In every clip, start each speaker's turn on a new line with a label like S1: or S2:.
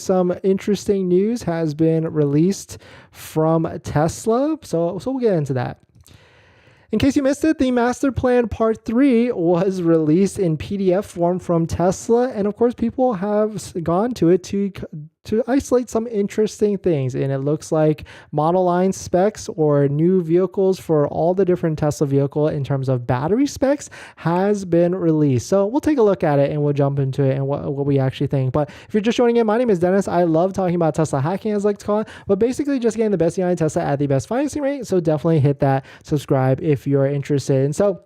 S1: some interesting news has been released from Tesla. So we'll get into that. In case you missed it, the master plan part 3 was released in PDF form from Tesla. And of course, people have gone to it to isolate some interesting things. And it looks like model line specs or new vehicles for all the different Tesla vehicle in terms of battery specs has been released. So we'll take a look at it and we'll jump into it and what we actually think. But if you're just joining in, my name is Dennis. I love talking about Tesla hacking, as I like to call it, but basically just getting the best behind Tesla at the best financing rate. So definitely hit that subscribe if you're interested. And so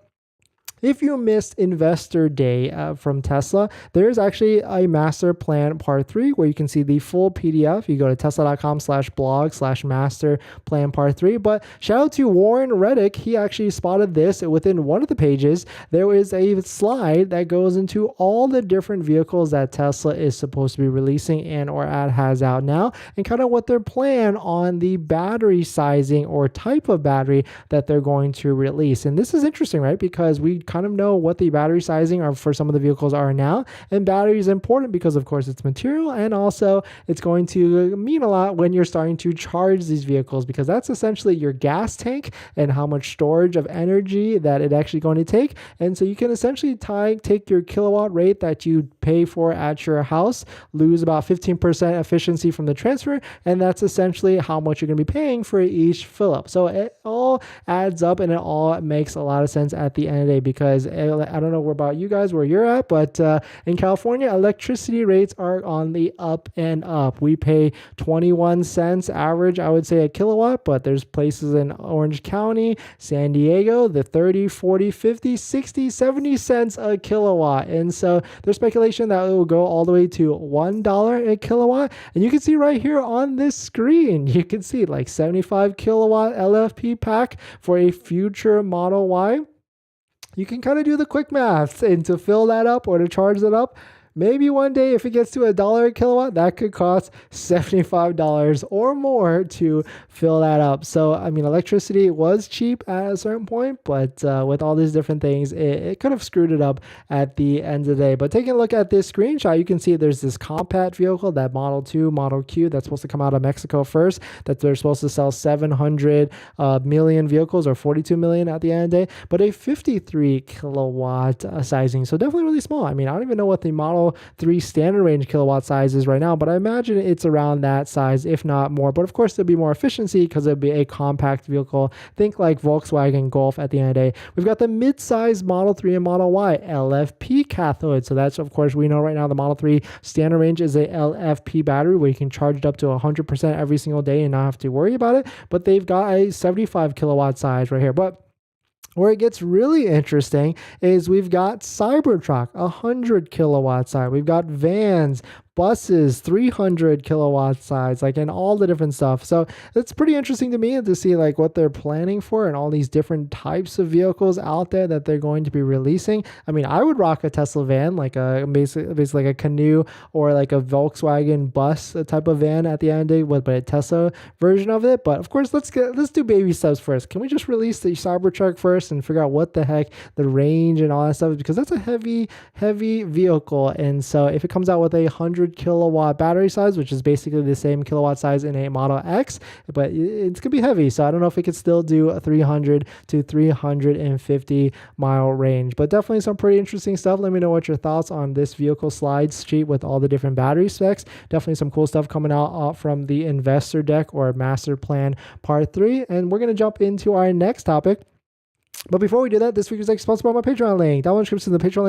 S1: if you missed Investor Day from Tesla, there is actually a master plan part 3 where you can see the full PDF. You go to tesla.com/blog/master plan part 3. But shout out to Warren Reddick. He actually spotted this within one of the pages. There is a slide that goes into all the different vehicles that Tesla is supposed to be releasing and or has out now, and kind of what their plan on the battery sizing or type of battery that they're going to release. And this is interesting, right? Because we kind of know what the battery sizing are for some of the vehicles are now, and battery is important because of course it's material, and also it's going to mean a lot when you're starting to charge these vehicles, because that's essentially your gas tank and how much storage of energy that it actually going to take. And so you can essentially take your kilowatt rate that you pay for at your house, lose about 15% efficiency from the transfer, and that's essentially how much you're going to be paying for each fill up. So it all adds up and it all makes a lot of sense at the end of the day, because I don't know about you guys where you're at, but in California, electricity rates are on the up and up. We pay 21 cents average, I would say, a kilowatt, but there's places in Orange County, San Diego, the 30, 40, 50, 60, 70 cents a kilowatt. And so there's speculation that it will go all the way to $1 a kilowatt. And you can see right here on this screen, you can see like 75 kilowatt LFP pack for a future Model Y. You can kind of do the quick math, and to fill that up or to charge that up, maybe one day if it gets to $1 a kilowatt, that could cost $75 or more to fill that up. So, I mean, electricity was cheap at a certain point, but with all these different things, it could have screwed it up at the end of the day. But taking a look at this screenshot, you can see there's this compact vehicle, that Model 2, Model Q, that's supposed to come out of Mexico first, that they're supposed to sell 700 million vehicles, or 42 million at the end of the day, but a 53 kilowatt sizing. So definitely really small. I mean, I don't even know what the Model 3 standard range kilowatt size is right now, but I imagine it's around that size, if not more. But of course, there'll be more efficiency because it'll be a compact vehicle. Think like Volkswagen Golf at the end of the day. We've got the mid-size Model 3 and Model Y LFP cathode. So that's, of course, we know right now the Model 3 standard range is a LFP battery where you can charge it up to 100% every single day and not have to worry about it. But they've got a 75 kilowatt size right here. But where it gets really interesting is we've got Cybertruck, 100 kilowatt size. We've got vans, buses, 300 kilowatt size, like, and all the different stuff. So it's pretty interesting to me to see like what they're planning for and all these different types of vehicles out there that they're going to be releasing. I mean, I would rock a Tesla van, like a basically like a canoe or like a Volkswagen bus type of van at the end of the day, but a Tesla version of it. But of course, let's do baby steps first. Can we just release the Cybertruck first and figure out what the heck the range and all that stuff is? Because that's a heavy vehicle. And so if it comes out with a 100 kilowatt battery size, which is basically the same kilowatt size in a Model X, but it's gonna be heavy. So I don't know if it could still do a 300 to 350 mile range, but definitely some pretty interesting stuff. Let me know what your thoughts on this vehicle slide sheet with all the different battery specs. Definitely some cool stuff coming out from the investor deck or master plan part 3. And we're gonna jump into our next topic. But before we do that, this week is sponsored by my Patreon link. That one description in the Patreon link.